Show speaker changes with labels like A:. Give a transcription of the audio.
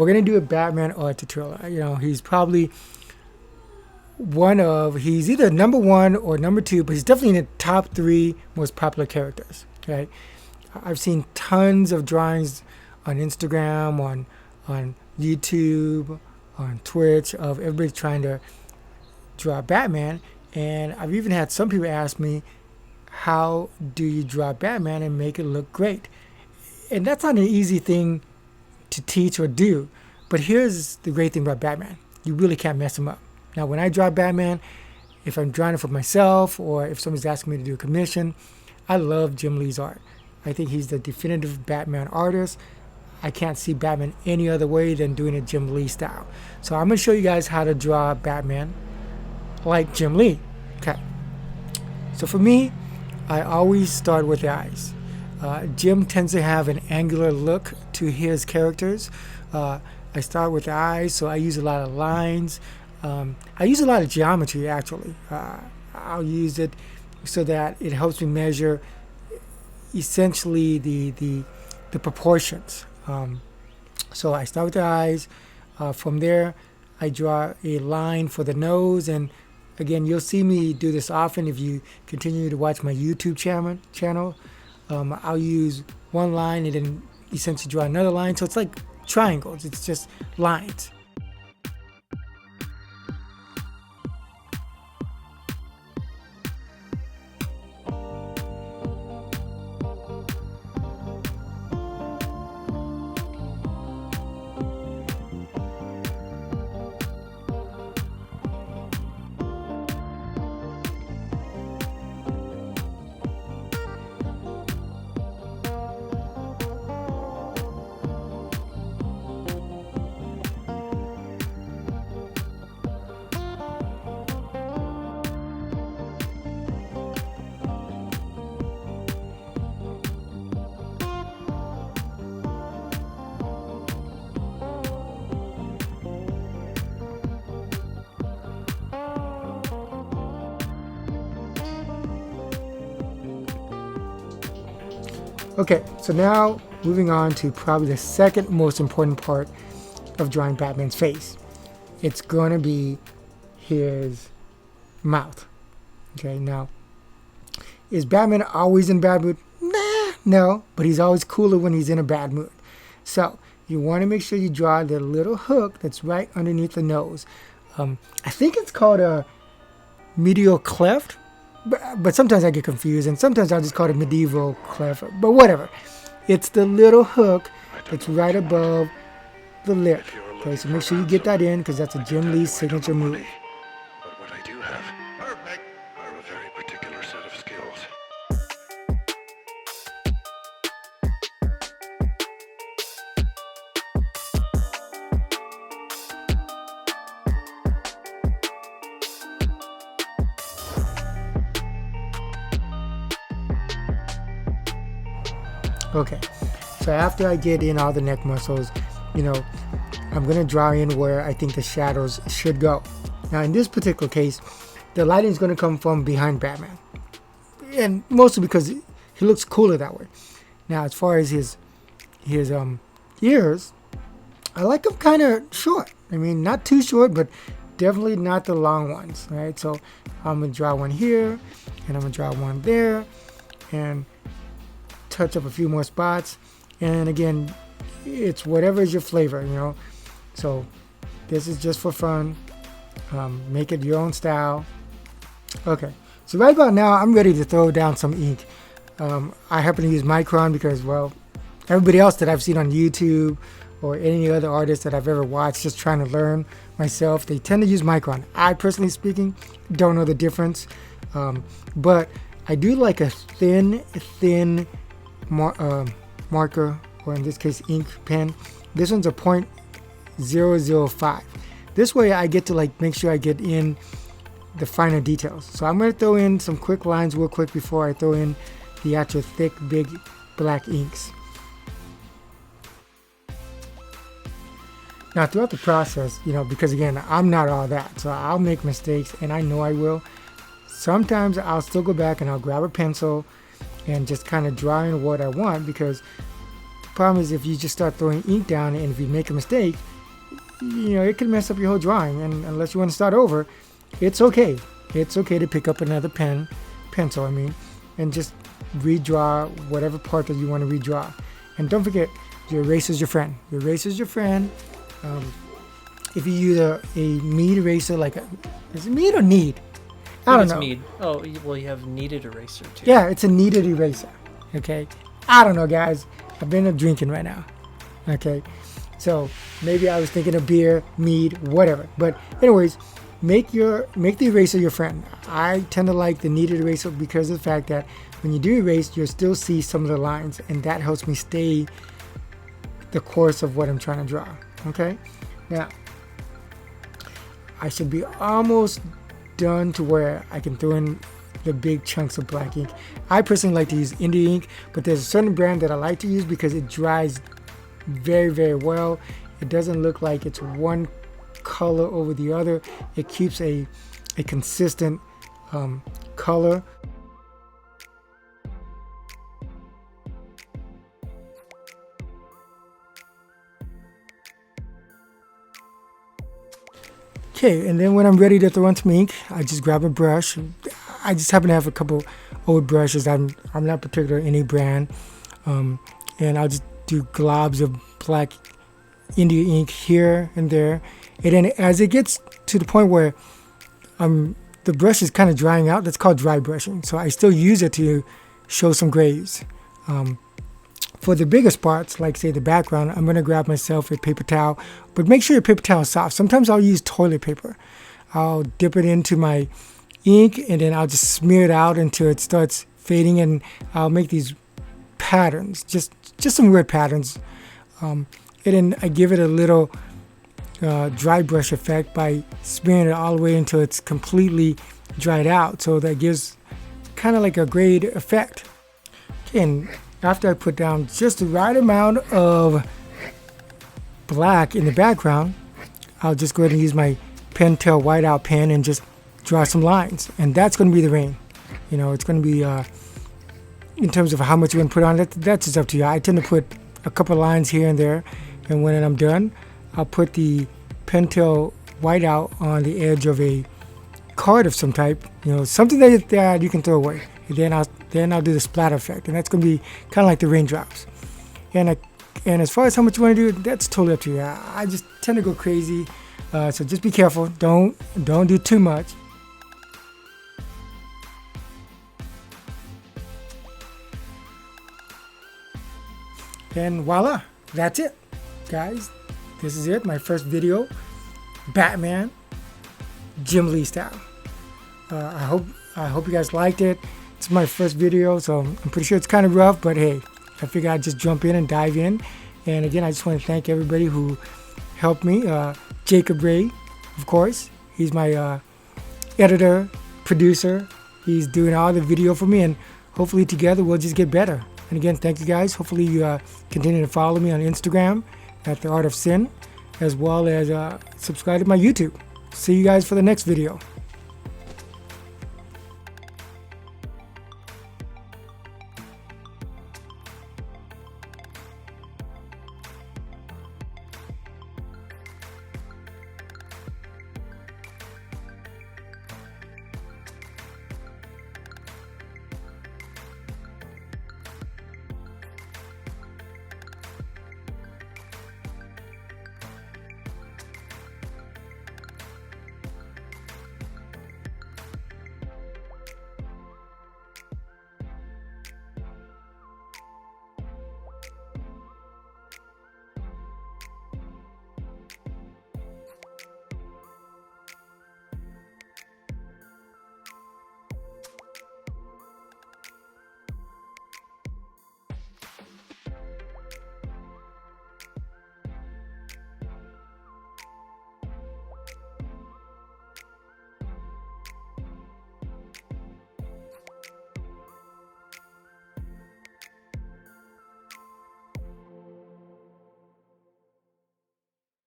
A: we're gonna do a Batman art tutorial. You know, he's probably he's either number one or number two, but he's definitely in the top three most popular characters. Right? I've seen tons of drawings on Instagram, on YouTube, on Twitch of everybody trying to draw Batman, and I've even had some people ask me, how do you draw Batman and make it look great? And that's not an easy thing to teach or do, but here's the great thing about Batman: you really can't mess him up. Now, when I draw Batman, if I'm drawing it for myself or if somebody's asking me to do a commission, I love Jim Lee's art. I think he's the definitive Batman artist. I can't see Batman any other way than doing it Jim Lee style. So I'm going to show you guys how to draw Batman like Jim Lee. Okay. So for me, I always start with the eyes. Jim tends to have an angular look to his characters. I start with the eyes, so I use a lot of lines. I use a lot of geometry, actually. I'll use it so that it helps me measure essentially the proportions. So I start with the eyes. From there, I draw a line for the nose, and again, you'll see me do this often if you continue to watch my YouTube channel. I'll use one line and then essentially draw another line. So it's like triangles. It's just lines. Okay, so now moving on to probably the second most important part of drawing Batman's face. It's going to be his mouth. Okay, now, is Batman always in bad mood? Nah, no, but he's always cooler when he's in a bad mood. So you want to make sure you draw the little hook that's right underneath the nose. I think it's called a medial cleft. But sometimes I get confused, and sometimes I'll just call it medieval cleft, but whatever. It's the little hook that's right above the lip. Okay, so make sure you get that in, because that's a Jim Lee signature move.
B: But what I do have are a very particular set of skills.
A: Okay, so after I get in all the neck muscles, you know, I'm going to draw in where I think the shadows should go. Now, in this particular case, the lighting is going to come from behind Batman. And mostly because he looks cooler that way. Now, as far as his ears, I like them kind of short. I mean, not too short, but definitely not the long ones, right? So I'm going to draw one here, and I'm going to draw one there, and touch up a few more spots. And again, it's whatever is your flavor, you know. So this is just for fun. Make it your own style. Okay, so right about now I'm ready to throw down some ink. I happen to use Micron because, well, everybody else that I've seen on YouTube or any other artist that I've ever watched just trying to learn myself, they tend to use Micron. I personally speaking don't know the difference, but I do like a thin marker, or in this case ink pen. This one's a 0.005. This way I get to like make sure I get in the finer details. So I'm going to throw in some quick lines real quick before I throw in the actual thick big black inks. Now throughout the process, you know, because again I'm not all that, so I'll make mistakes, and I know I will. Sometimes I'll still go back and I'll grab a pencil and just kind of draw in what I want, because the problem is if you just start throwing ink down and if you make a mistake, it can mess up your whole drawing. And unless you want to start over, it's okay. It's okay to pick up another pencil, and just redraw whatever part that you want to redraw. And don't forget, your eraser's your friend. Your eraser's your friend. If you use a Mead eraser, is it Mead or Need? I don't know.
C: Mead. Oh, well, you have kneaded eraser too.
A: Yeah, it's a kneaded eraser. Okay. I don't know, guys. I've been drinking right now. Okay. So maybe I was thinking of beer, mead, whatever. But anyways, make the eraser your friend. I tend to like the kneaded eraser because of the fact that when you do erase, you'll still see some of the lines, and that helps me stay the course of what I'm trying to draw. Okay. Now, I should be almost done to where I can throw in the big chunks of black ink. I personally like to use India ink, but there's a certain brand that I like to use because it dries very, very well. It doesn't look like it's one color over the other. It keeps a consistent color. Okay, and then when I'm ready to throw in some ink, I just grab a brush. I just happen to have a couple old brushes. I'm not particular any brand, and I'll just do globs of black India ink here and there. And then as it gets to the point where the brush is kind of drying out, that's called dry brushing. So I still use it to show some grays. For the biggest parts, like say the background, I'm going to grab myself a paper towel, but make sure your paper towel is soft. Sometimes I'll use toilet paper. I'll dip it into my ink and then I'll just smear it out until it starts fading, and I'll make these patterns, just some weird patterns. And then I give it a little dry brush effect by smearing it all the way until it's completely dried out. So that gives kind of like a grayed effect. Okay, and after I put down just the right amount of black in the background, I'll just go ahead and use my Pentel whiteout pen and just draw some lines. And that's going to be the rain. It's going to be, in terms of how much you're going to put on it, that's just up to you. I tend to put a couple lines here and there. And when I'm done, I'll put the Pentel whiteout on the edge of a card of some type, something that you can throw away. And then I'll do the splatter effect, and that's going to be kind of like the raindrops. And as far as how much you want to do, that's totally up to you. I just tend to go crazy, so just be careful. Don't do too much. And voila, that's it, guys. This is it. My first video, Batman, Jim Lee style. I hope you guys liked it. It's my first video, so I'm pretty sure it's kind of rough, but hey, I figured I'd just jump in and dive in. And again, I just want to thank everybody who helped me. Jacob Ray, of course, he's my editor, producer. He's doing all the video for me, and hopefully together we'll just get better. And again, thank you guys. Hopefully you continue to follow me on Instagram at The Art of Sin, as well as subscribe to my YouTube. See you guys for the next video.